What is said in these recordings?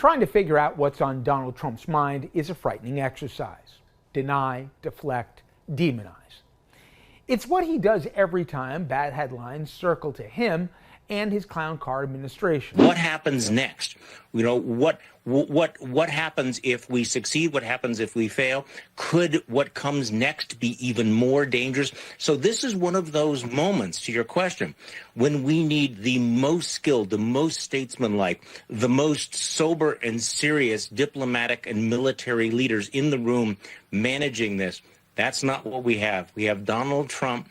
trying to figure out what's on Donald Trump's mind is a frightening exercise. Deny, deflect, demonize. It's what he does every time bad headlines circle to him and his clown car administration. What happens next? What happens if we succeed? What happens if we fail? Could what comes next be even more dangerous? So this is one of those moments, to your question, when we need the most skilled, the most statesmanlike, the most sober and serious diplomatic and military leaders in the room managing this. That's not what we have. We have Donald Trump,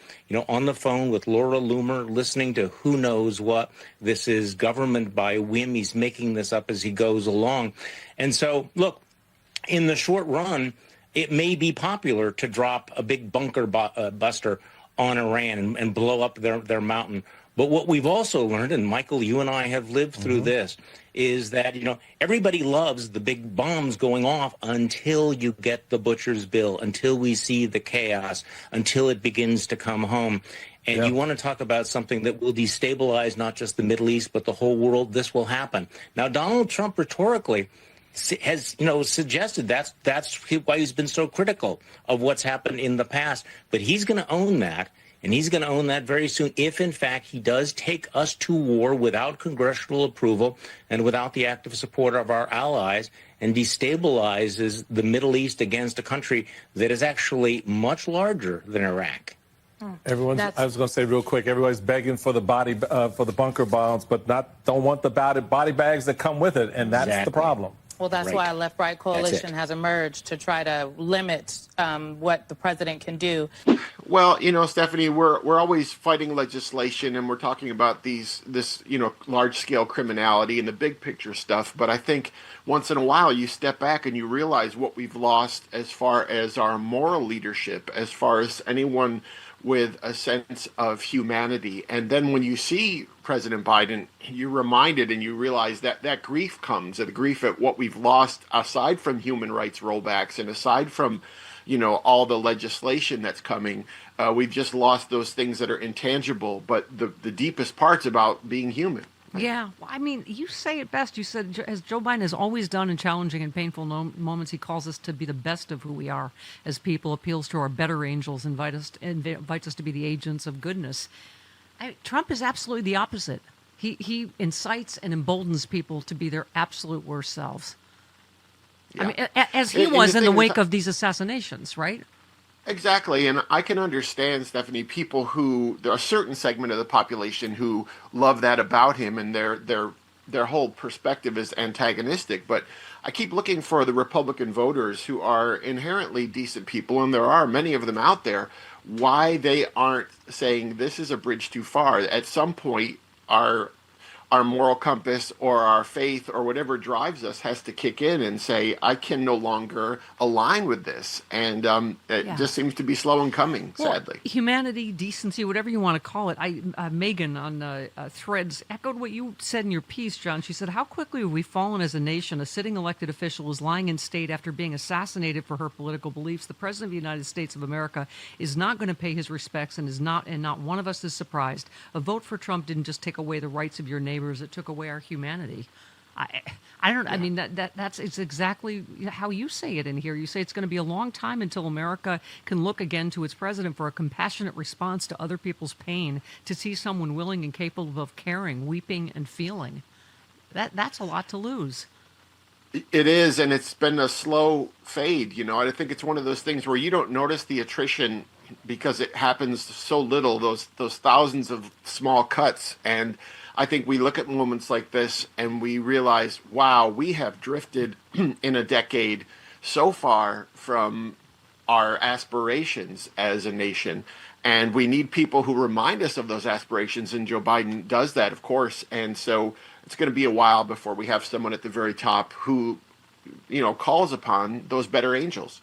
on the phone with Laura Loomer, listening to who knows what. This is government by whim. He's making this up as he goes along. And so, look, in the short run, it may be popular to drop a big bunker buster on Iran and blow up their mountain. But what we've also learned, and Michael, you and I have lived through this, is that, everybody loves the big bombs going off until you get the butcher's bill, until we see the chaos, until it begins to come home. And you want to talk about something that will destabilize not just the Middle East, but the whole world. This will happen. Now, Donald Trump rhetorically has, suggested that's why he's been so critical of what's happened in the past. But he's going to own that. And he's going to own that very soon if, in fact, he does take us to war without congressional approval and without the active support of our allies and destabilizes the Middle East against a country that is actually much larger than Iraq. I was going to say real quick, everybody's begging for the bunker bombs, but don't want the body bags that come with it, and that's the problem. Well, that's why a left-right coalition has emerged to try to limit what the president can do. Well, Stephanie, we're always fighting legislation, and we're talking about this large-scale criminality and the big picture stuff. But I think once in a while you step back and you realize what we've lost as far as our moral leadership, as far as anyone with a sense of humanity. And then when you see President Biden, you're reminded and you realize that grief comes, the grief at what we've lost aside from human rights rollbacks and aside from, all the legislation that's coming. We've just lost those things that are intangible, but the deepest part's about being human. Yeah, well, I mean, you say it best. You said, as Joe Biden has always done in challenging and painful moments, he calls us to be the best of who we are as people, appeals to our better angels, invites us to be the agents of goodness. Trump is absolutely the opposite. He incites and emboldens people to be their absolute worst selves. Yeah. I mean, as he was in the wake of these assassinations, right? Exactly, and I can understand, Stephanie, people there are a certain segment of the population who love that about him, and their whole perspective is antagonistic. But I keep looking for the Republican voters who are inherently decent people, and there are many of them out there, why they aren't saying this is a bridge too far. At some point, our moral compass or our faith or whatever drives us has to kick in and say, I can no longer align with this. And it just seems to be slow in coming, sadly. Humanity, decency, whatever you want to call it. Megan on Threads echoed what you said in your piece, John. She said, how quickly have we fallen as a nation? A sitting elected official is lying in state after being assassinated for her political beliefs. The President of the United States of America is not going to pay his respects and not one of us is surprised. A vote for Trump didn't just take away the rights of your neighbors. It took away our humanity. I mean, it's exactly how you say it in here. You say it's going to be a long time until America can look again to its president for a compassionate response to other people's pain, to see someone willing and capable of caring, weeping, and feeling. That's a lot to lose. It is, and it's been a slow fade. I think it's one of those things where you don't notice the attrition because it happens so little, those thousands of small cuts. And I think we look at moments like this and we realize, wow, we have drifted in a decade so far from our aspirations as a nation. And we need people who remind us of those aspirations. And Joe Biden does that, of course. And so it's going to be a while before we have someone at the very top who, calls upon those better angels.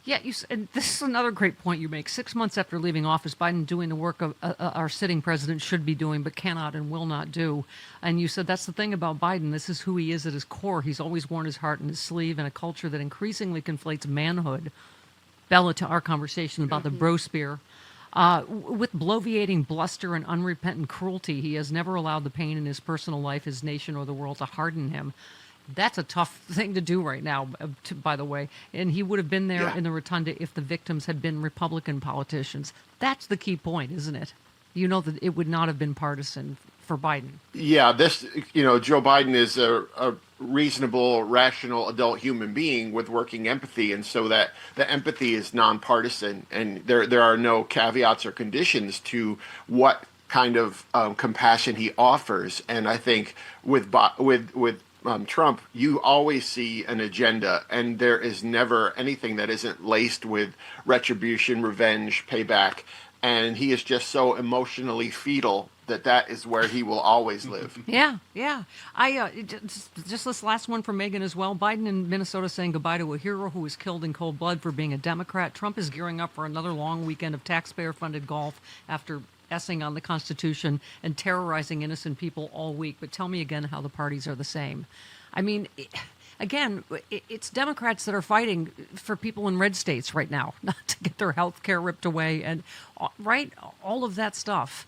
Yeah, and this is another great point you make. 6 months after leaving office, Biden doing the work of our sitting president should be doing, but cannot and will not do. And you said that's the thing about Biden. This is who he is at his core. He's always worn his heart on his sleeve in a culture that increasingly conflates manhood. Bella, to our conversation about the brosphere. With bloviating bluster and unrepentant cruelty, he has never allowed the pain in his personal life, his nation, or the world to harden him. That's a tough thing to do right now, by the way. And he would have been there in the rotunda if the victims had been Republican politicians. That's the key point, isn't it? You know that it would not have been partisan for Biden. Yeah, Joe Biden is a reasonable, rational adult human being with working empathy, and so that the empathy is nonpartisan, and there are no caveats or conditions to what kind of compassion he offers. And I think with Trump, you always see an agenda, and there is never anything that isn't laced with retribution, revenge, payback. And he is just so emotionally fetal that is where he will always live. Yeah. I just this last one from Megan as well. Biden in Minnesota saying goodbye to a hero who was killed in cold blood for being a Democrat. Trump is gearing up for another long weekend of taxpayer-funded golf after essing on the Constitution and terrorizing innocent people all week. But tell me again how the parties are the same. I mean, again, it's Democrats that are fighting for people in red states right now, not to get their health care ripped away and, right, all of that stuff.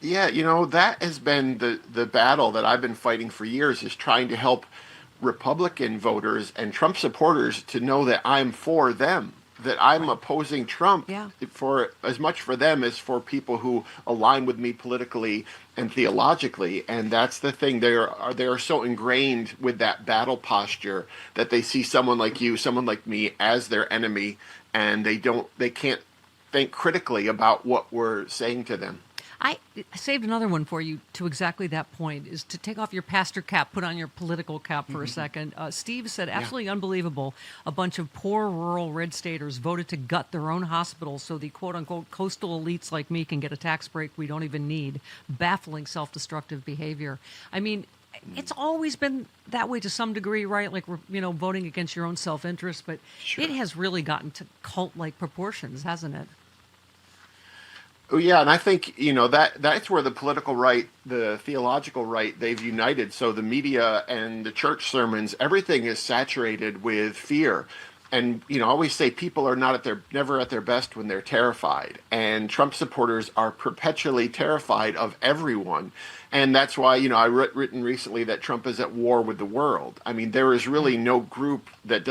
Yeah, that has been the battle that I've been fighting for years, is trying to help Republican voters and Trump supporters to know that I'm for them, that I'm opposing Trump for as much for them as for people who align with me politically and theologically. And that's the thing. They are so ingrained with that battle posture that they see someone like you, someone like me as their enemy, and they can't think critically about what we're saying to them. I saved another one for you to exactly that point, is to take off your pastor cap, put on your political cap for a second. Steve said, absolutely unbelievable. A bunch of poor rural red staters voted to gut their own hospitals so the quote-unquote coastal elites like me can get a tax break we don't even need. Baffling self-destructive behavior. I mean, it's always been that way to some degree, right? Like, voting against your own self-interest. But it has really gotten to cult-like proportions, hasn't it? Oh, yeah, and I think, that's where the political right, the theological right, they've united. So the media and the church sermons, everything is saturated with fear. And, I always say people are never at their best when they're terrified. And Trump supporters are perpetually terrified of everyone. And that's why, I written recently that Trump is at war with the world. I mean, there is really no group that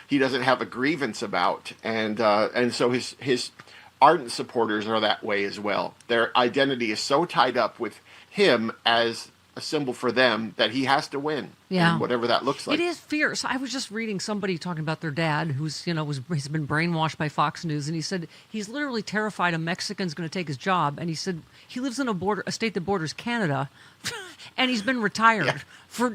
he doesn't have a grievance about. And so his ardent supporters are that way as well. Their identity is so tied up with him as a symbol for them that he has to win. Yeah. Whatever that looks like. It is fierce. I was just reading somebody talking about their dad who's, he's been brainwashed by Fox News, and he said he's literally terrified a Mexican's going to take his job, and he said he lives in a state that borders Canada and he's been retired for